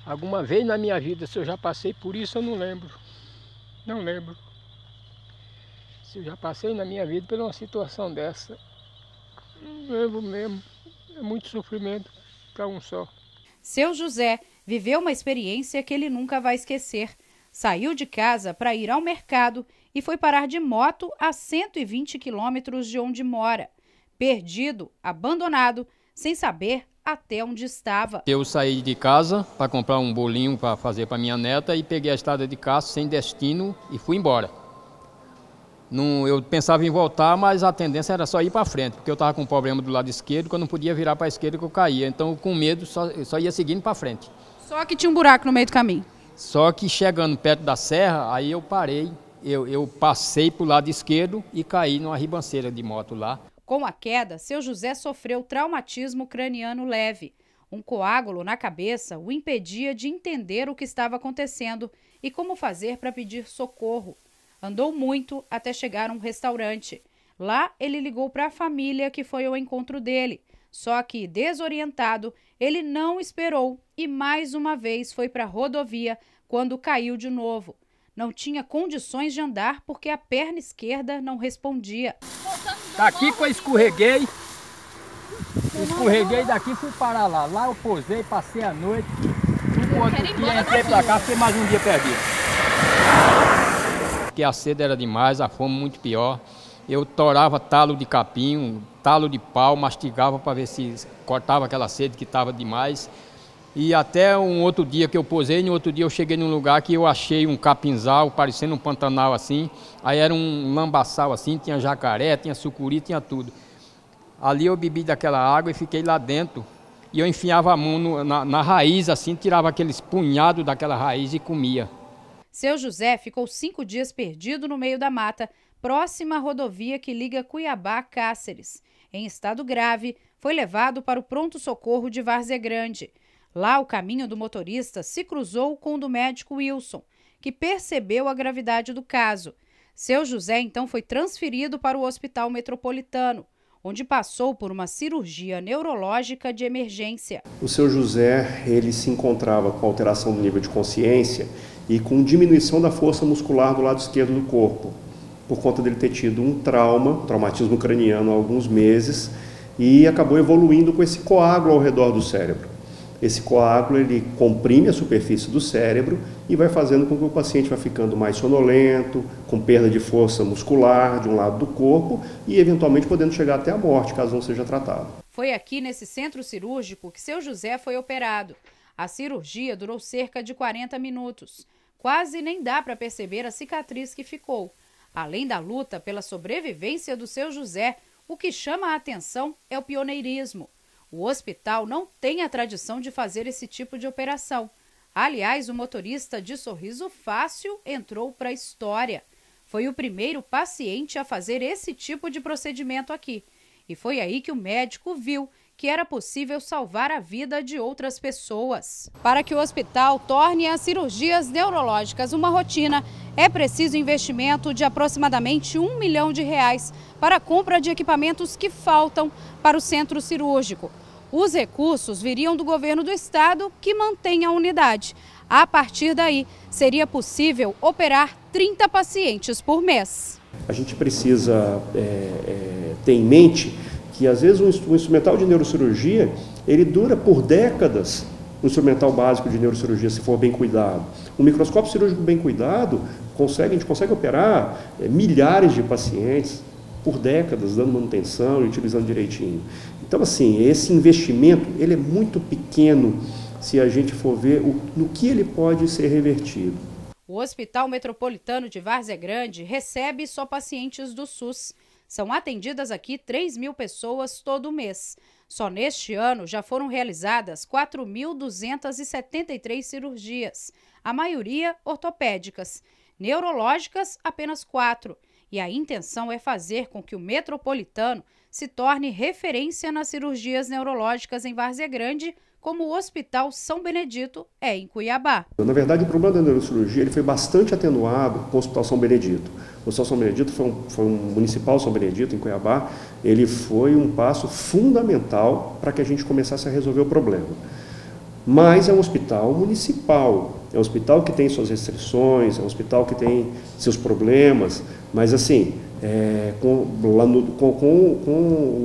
Alguma vez na minha vida, se eu já passei por isso, eu não lembro. Não lembro. Se eu já passei na minha vida por uma situação dessa, não lembro mesmo. É muito sofrimento para um só. Seu José viveu uma experiência que ele nunca vai esquecer. Saiu de casa para ir ao mercado e foi parar de moto a 120 quilômetros de onde mora. Perdido, abandonado, sem saber até onde estava. Eu saí de casa para comprar um bolinho para fazer para minha neta e peguei a estrada de carro sem destino e fui embora. Eu pensava em voltar, mas a tendência era só ir para frente, porque eu estava com um problema do lado esquerdo, que eu não podia virar para a esquerda que eu caía. Então, com medo, só ia seguindo para frente. Só que tinha um buraco no meio do caminho. Só que chegando perto da serra, aí eu parei, eu passei para o lado esquerdo e caí numa ribanceira de moto lá. Com a queda, seu José sofreu traumatismo craniano leve. Um coágulo na cabeça o impedia de entender o que estava acontecendo e como fazer para pedir socorro. Andou muito até chegar a um restaurante. Lá, ele ligou para a família que foi ao encontro dele. Só que, desorientado, ele não esperou e mais uma vez foi para a rodovia quando caiu de novo. Não tinha condições de andar porque a perna esquerda não respondia. Daqui que eu escorreguei. Escorreguei daqui e fui parar lá. Lá eu posei, passei a noite. No outro dia entrei para cá, fiquei mais um dia perdido. Porque a sede era demais, a fome muito pior. Eu torava talo de capim, talo de pau, mastigava para ver se cortava aquela sede que estava demais. E até um outro dia que eu posei, no outro dia eu cheguei num lugar que eu achei um capinzal, parecendo um pantanal assim. Aí era um lambaçal assim, tinha jacaré, tinha sucuri, tinha tudo. Ali eu bebi daquela água e fiquei lá dentro. E eu enfiava a mão na raiz assim, tirava aqueles punhados daquela raiz e comia. Seu José ficou 5 dias perdido no meio da mata, próxima à rodovia que liga Cuiabá a Cáceres. Em estado grave, foi levado para o pronto-socorro de Várzea Grande. Lá, o caminho do motorista se cruzou com o do médico Wilson, que percebeu a gravidade do caso. Seu José, então, foi transferido para o Hospital Metropolitano, onde passou por uma cirurgia neurológica de emergência. O seu José, ele se encontrava com alteração do nível de consciência e com diminuição da força muscular do lado esquerdo do corpo, por conta dele ter tido um traumatismo craniano há alguns meses, e acabou evoluindo com esse coágulo ao redor do cérebro. Esse coágulo, ele comprime a superfície do cérebro e vai fazendo com que o paciente vá ficando mais sonolento, com perda de força muscular de um lado do corpo e eventualmente podendo chegar até a morte, caso não seja tratado. Foi aqui nesse centro cirúrgico que seu José foi operado. A cirurgia durou cerca de 40 minutos. Quase nem dá para perceber a cicatriz que ficou. Além da luta pela sobrevivência do seu José, o que chama a atenção é o pioneirismo. O hospital não tem a tradição de fazer esse tipo de operação. Aliás, o motorista de sorriso fácil entrou para a história. Foi o primeiro paciente a fazer esse tipo de procedimento aqui. E foi aí que o médico viu que era possível salvar a vida de outras pessoas. Para que o hospital torne as cirurgias neurológicas uma rotina, é preciso investimento de aproximadamente R$ 1 milhão para a compra de equipamentos que faltam para o centro cirúrgico. Os recursos viriam do governo do estado, que mantém a unidade. A partir daí, seria possível operar 30 pacientes por mês. A gente precisa ter em mente que, às vezes, um instrumental de neurocirurgia, ele dura por décadas, um instrumental básico de neurocirurgia, se for bem cuidado. Um microscópio cirúrgico bem cuidado, a gente consegue operar milhares de pacientes por décadas, dando manutenção e utilizando direitinho. Então, assim, esse investimento, ele é muito pequeno se a gente for ver no que ele pode ser revertido. O Hospital Metropolitano de Várzea Grande recebe só pacientes do SUS. São atendidas aqui 3.000 pessoas todo mês. Só neste ano já foram realizadas 4.273 cirurgias, a maioria ortopédicas. Neurológicas, apenas 4. E a intenção é fazer com que o Metropolitano se torne referência nas cirurgias neurológicas em Várzea Grande, como o Hospital São Benedito é em Cuiabá. Na verdade, o problema da neurocirurgia ele foi bastante atenuado com o Hospital São Benedito. O Hospital São Benedito foi um municipal São Benedito, em Cuiabá. Ele foi um passo fundamental para que a gente começasse a resolver o problema. mas é um hospital municipal, é um hospital que tem suas restrições, é um hospital que tem seus problemas, mas assim, com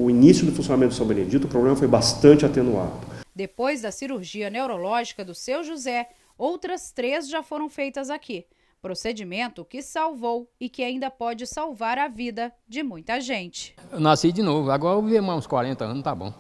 o início do funcionamento do São Benedito, o problema foi bastante atenuado. Depois da cirurgia neurológica do seu José, outras 3 já foram feitas aqui. Procedimento que salvou e que ainda pode salvar a vida de muita gente. Eu nasci de novo, agora eu vou viver mais uns 40 anos, tá bom.